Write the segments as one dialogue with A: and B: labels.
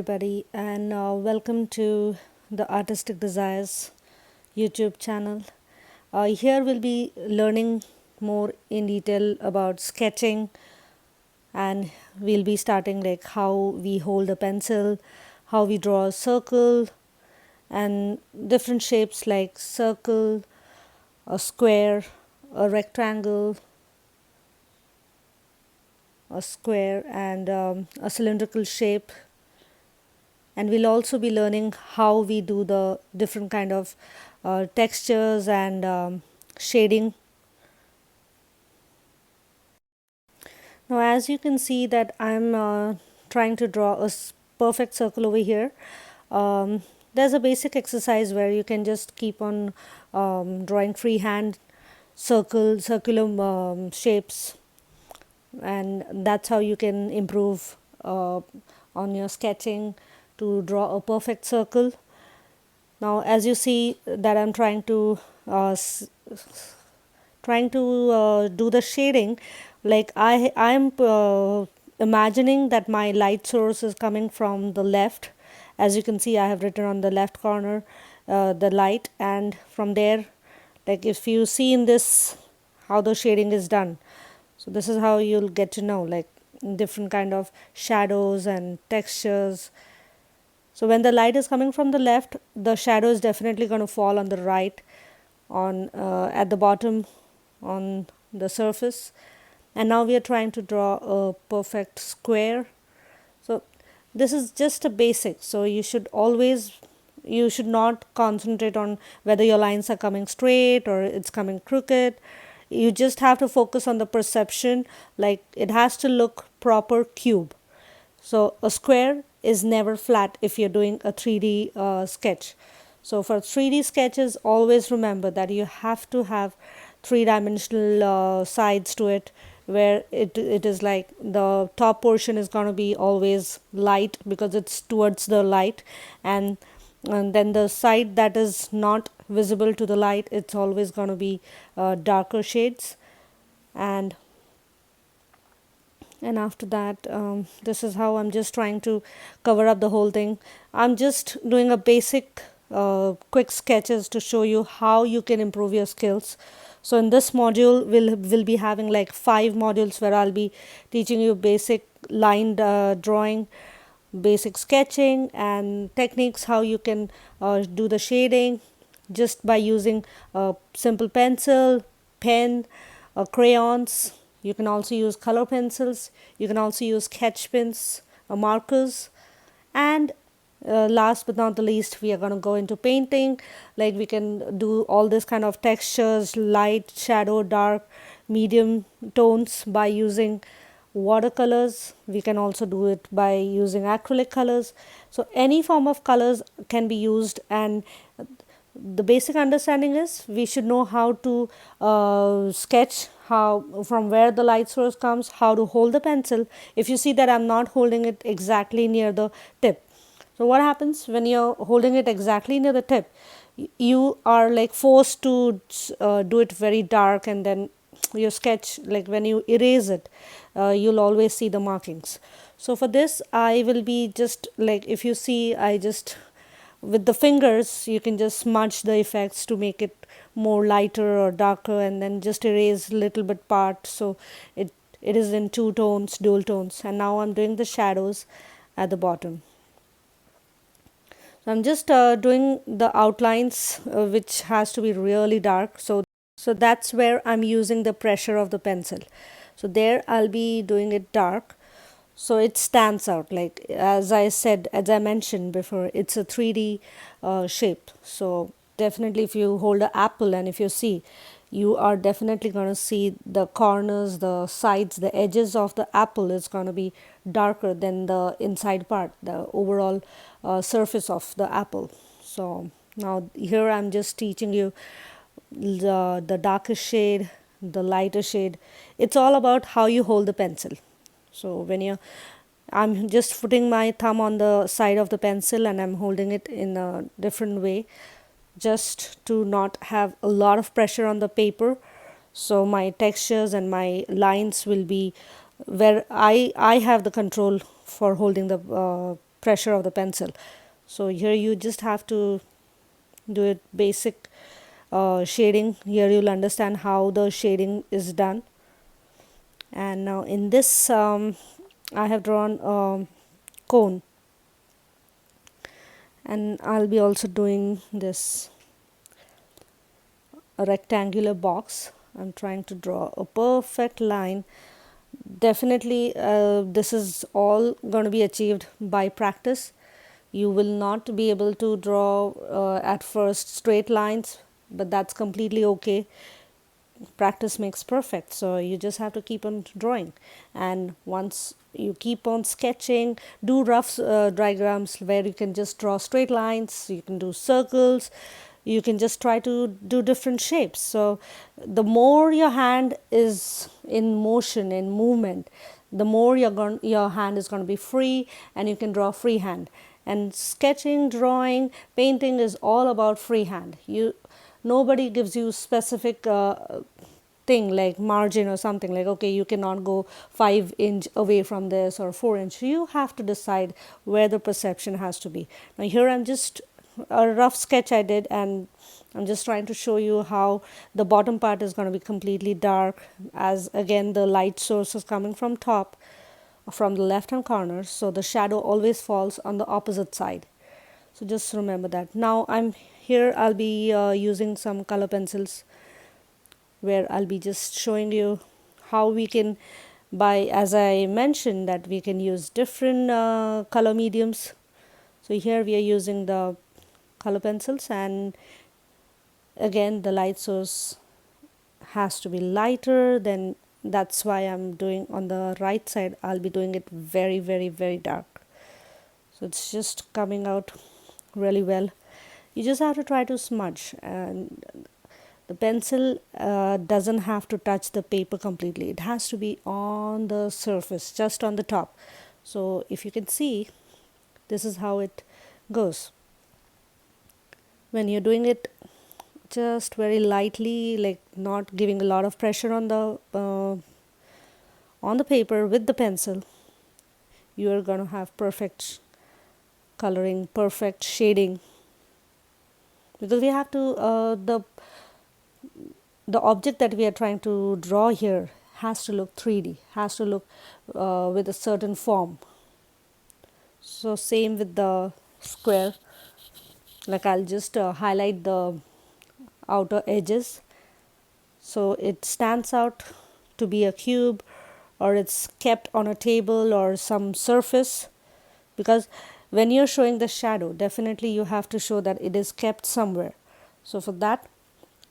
A: everybody, and welcome to the Artistic Desires YouTube channel. Here we'll be learning more in detail about sketching, and we'll be starting like how we hold a pencil, how we draw a circle, and different shapes like circle, a square, a rectangle, a square, and a cylindrical shape. And we'll also be learning how we do the different kind of textures and shading. Now as you can see that I'm trying to draw a perfect circle over here. There's a basic exercise where you can just keep on drawing freehand circular shapes, and that's how you can improve on your sketching to draw a perfect circle. Now as you see that I'm trying to do the shading, like I'm imagining that my light source is coming from the left. As you can see, I have written on the left corner the light, and from there, like if you see in this how the shading is done, so this is how you'll get to know like different kind of shadows and textures. So when the light is coming from the left, the shadow is definitely going to fall on the right, on at the bottom on the surface. And now we are trying to draw a perfect square. So this is just a basic, so you should not concentrate on whether your lines are coming straight or it's coming crooked. You just have to focus on the perception, like it has to look proper cube. So a square is never flat if you're doing a 3D sketch. So for 3D sketches, always remember that you have to have three-dimensional sides to it, where it is like the top portion is going to be always light because it's towards the light, and then the side that is not visible to the light, it's always going to be darker shades. And after that, this is how I'm just trying to cover up the whole thing. I'm just doing a basic quick sketches to show you how you can improve your skills. So in this module we'll be having like 5 modules where I'll be teaching you basic line drawing, basic sketching, and techniques how you can do the shading just by using a simple pencil, pen, crayons. You can also use color pencils. You can also use sketch pens, markers, and last but not the least, we are going to go into painting. Like we can do all this kind of textures, light, shadow, dark, medium tones by using watercolors. We can also do it by using acrylic colors. So any form of colors can be used, and the basic understanding is we should know how to sketch, how from where the light source comes, how to hold the pencil. If you see that I'm not holding it exactly near the tip, so what happens when you're holding it exactly near the tip, you are like forced to do it very dark, and then your sketch, like when you erase it, you'll always see the markings. So for this I will be just like, if you see, I just with the fingers you can just smudge the effects to make it more lighter or darker, and then just erase little bit part, so it is in two tones, dual tones. And now I'm doing the shadows at the bottom. So I'm just doing the outlines, which has to be really dark. So that's where I'm using the pressure of the pencil. So there I'll be doing it dark, so it stands out. Like as I mentioned before, it's a 3D shape. So definitely if you hold an apple and if you see, you are definitely going to see the corners, the sides, the edges of the apple is going to be darker than the inside part, the overall surface of the apple. So now here I'm just teaching you the darkest shade, the lighter shade. It's all about how you hold the pencil. So I'm just putting my thumb on the side of the pencil and I'm holding it in a different way, just to not have a lot of pressure on the paper. So my textures and my lines will be where I have the control for holding the pressure of the pencil. So here you just have to do it basic shading. Here you'll understand how the shading is done. And now in this I have drawn cone, and I'll be also doing this a rectangular box. I'm trying to draw a perfect line. Definitely this is all going to be achieved by practice. You will not be able to draw at first straight lines, but that's completely okay. Practice makes perfect, so you just have to keep on drawing. And once you keep on sketching, do rough diagrams where you can just draw straight lines, you can do circles, you can just try to do different shapes. So the more your hand is in motion, in movement, the more your hand is going to be free, and you can draw freehand. And sketching, drawing, painting is all about freehand. Nobody gives you specific thing like margin or something, like okay, you cannot go 5 inch away from this or 4 inch. You have to decide where the perception has to be. Now here I'm just a rough sketch I did, and I'm just trying to show you how the bottom part is going to be completely dark, as again the light source is coming from top, from the left hand corner, so the shadow always falls on the opposite side. So just remember that. Now I'll be using some color pencils, where I'll be just showing you how we can, by, as I mentioned, that we can use different color mediums. So here we are using the color pencils, and again the light source has to be lighter, then that's why I'm doing on the right side, I'll be doing it very very very dark. So it's just coming out really well. You just have to try to smudge, and the pencil doesn't have to touch the paper completely. It has to be on the surface, just on the top. So if you can see, this is how it goes. When you're doing it just very lightly, like not giving a lot of pressure on the paper with the pencil, you are going to have perfect coloring, perfect shading, because we have to the object that we are trying to draw here has to look 3D, has to look with a certain form. So same with the square, like I'll just highlight the outer edges so it stands out to be a cube, or it's kept on a table or some surface. Because when you're showing the shadow, definitely you have to show that it is kept somewhere. So for that,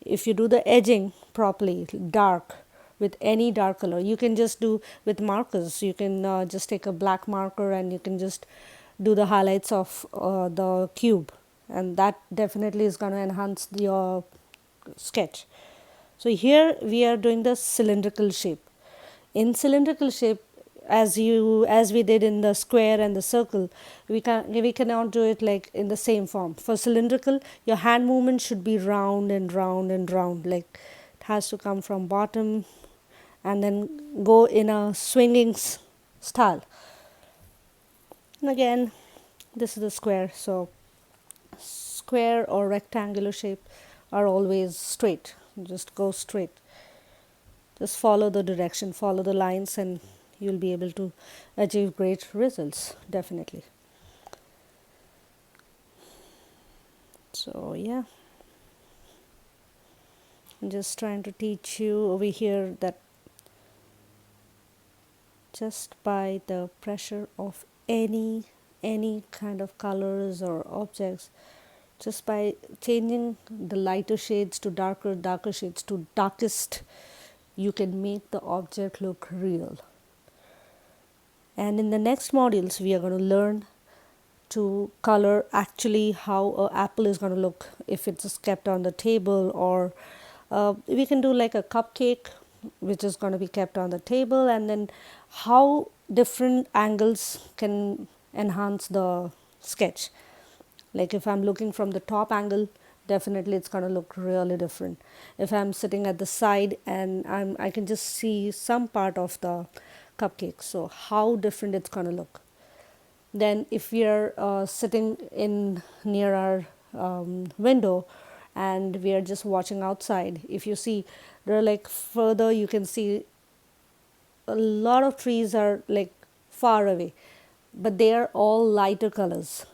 A: if you do the edging properly, dark, with any dark color, you can just do with markers. You can just take a black marker and you can just do the highlights of the cube, and that definitely is going to enhance your sketch. So here we are doing the cylindrical shape. In cylindrical shape, as we did in the square and the circle, we cannot do it like in the same form. For cylindrical, your hand movement should be round and round and round, like it has to come from bottom and then go in a swinging style. And again, this is the square, so square or rectangular shape are always straight. Just go straight, just follow the direction, follow the lines, and you'll be able to achieve great results, definitely. So yeah, I'm just trying to teach you over here that just by the pressure of any kind of colors or objects, just by changing the lighter shades to darker shades to darkest, you can make the object look real. And in the next modules, we are going to learn to color actually how an apple is going to look if it's kept on the table, or we can do like a cupcake which is going to be kept on the table, and then how different angles can enhance the sketch. Like if I'm looking from the top angle, definitely it's going to look really different. If I'm sitting at the side and I can just see some part of the cupcake, so how different it's going to look. Then if we are sitting in near our window and we are just watching outside, if you see, there are like further you can see a lot of trees are like far away, but they are all lighter colors.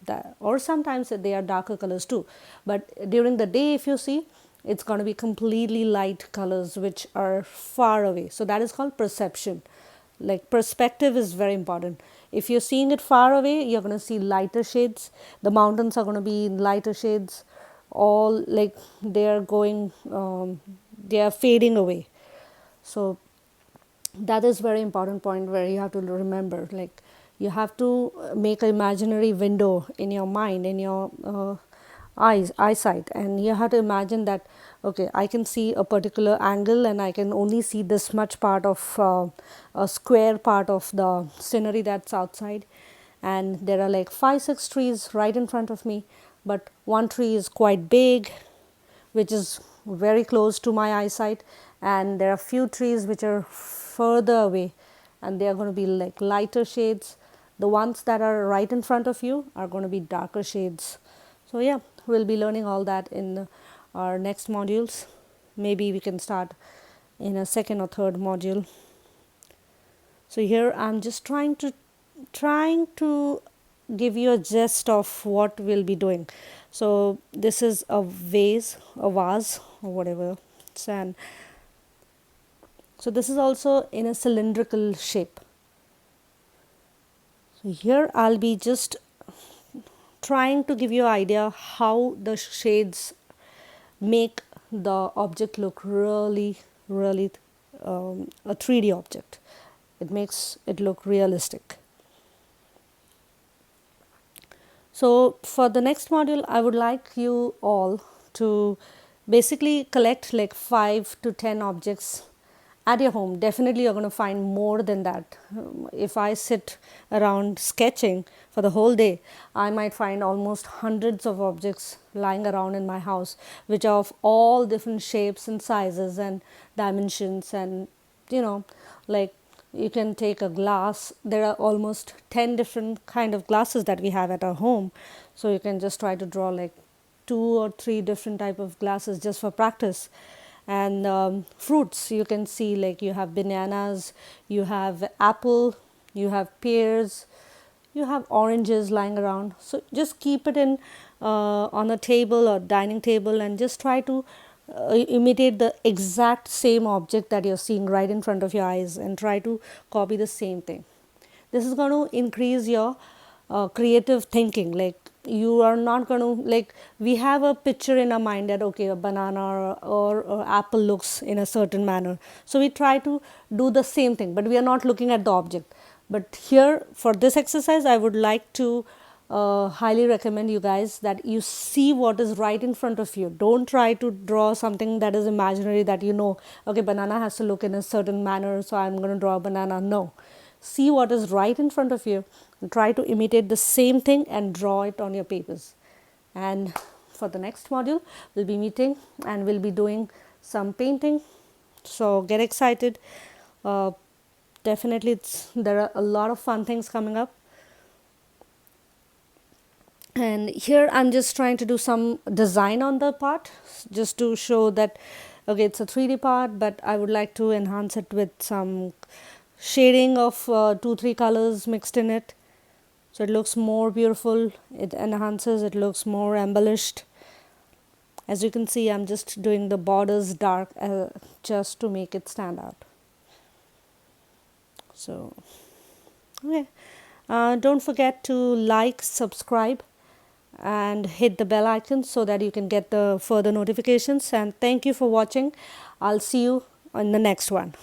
A: That, or sometimes they are darker colors too, but during the day if you see, it's going to be completely light colors which are far away. So that is called perception. Like perspective is very important. If you're seeing it far away, you're going to see lighter shades. The mountains are going to be in lighter shades, all like they are going they are fading away. So that is very important point where you have to remember, like you have to make an imaginary window in your mind, in your eyesight, and you have to imagine that, okay, I can see a particular angle and I can only see this much part of a square part of the scenery that's outside, and there are like 5 6 trees right in front of me, but one tree is quite big which is very close to my eyesight, and there are few trees which are further away and they are going to be like lighter shades. The ones that are right in front of you are going to be darker shades. So yeah, we'll be learning all that in our next modules. Maybe we can start in a second or third module. So here I'm just trying to give you a gist of what we'll be doing. So this is a vase or whatever it's an. So this is also in a cylindrical shape. So here I'll be just trying to give you an idea how the shades make the object look really a 3D object. It makes it look realistic. So for the next module, I would like you all to basically collect like 5 to 10 objects at your home. Definitely you're going to find more than that. If I sit around sketching for the whole day, I might find almost hundreds of objects lying around in my house, which are of all different shapes and sizes and dimensions, and like you can take a glass. There are almost 10 different kind of glasses that we have at our home, so you can just try to draw like 2 or 3 different type of glasses just for practice. And fruits, you can see like you have bananas, you have apple, you have pears, you have oranges lying around. So just keep it in on a table or dining table and just try to imitate the exact same object that you're seeing right in front of your eyes and try to copy the same thing. This is going to increase your creative thinking. Like you are not going to, like we have a picture in our mind that okay, a banana or apple looks in a certain manner, so we try to do the same thing, but we are not looking at the object. But here for this exercise I would like to highly recommend you guys that you see what is right in front of you. Don't try to draw something that is imaginary, that okay, banana has to look in a certain manner, so I'm going to draw a banana. No, see what is right in front of you and try to imitate the same thing and draw it on your papers. And for the next module, we'll be meeting and we'll be doing some painting. So get excited. Definitely there are a lot of fun things coming up. And here I'm just trying to do some design on the part, just to show that okay, it's a 3D part, but I would like to enhance it with some shading of 2-3 colors mixed in it, so it looks more beautiful, it enhances, it looks more embellished. As you can see, I'm just doing the borders dark just to make it stand out. So okay, don't forget to like, subscribe and hit the bell icon so that you can get the further notifications. And thank you for watching. I'll see you on the next one.